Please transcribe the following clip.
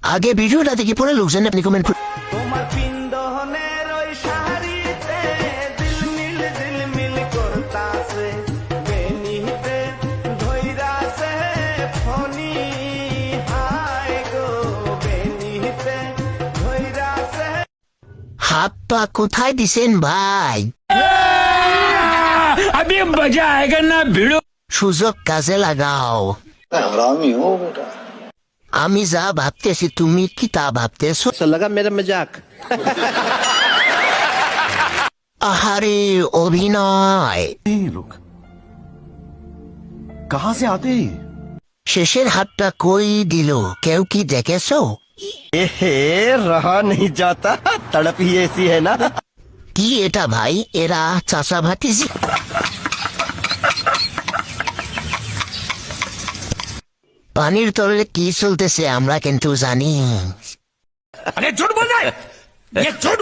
আগে ভিডিওটা দেখি পরে লোকজন আপনি কমেন্ট তোমার পিন্দনের ওই শাড়িতে ঝিলমিল করতাছে বেনিতে ধইরাছে ফনি হায় গো বেনিতে ধইরাছে। হাত পা কোথায় দিছেন ভাই? अभी मजा आएगा ना भिड़ो। সুযোগ কাজে লাগাও। हरामी हो बेटा। আমি যা ভাবতেছি তুমি কি তা ভাবতেছো? लगा मेरा मजाक। আহারে অভিনয়। लोग कहाँ से आते हैं? শেষের হাতটা কই দিল কেউ কি দেখেছো? रहा नहीं जाता, तड़प ही ऐसी है ना। কি এটা ভাই? এরা চাচা ভাতিজি? পানির তলে কি চলতেছে আমরা কিন্তু জানি। अरे झूठ बोल रहा है ये झूठ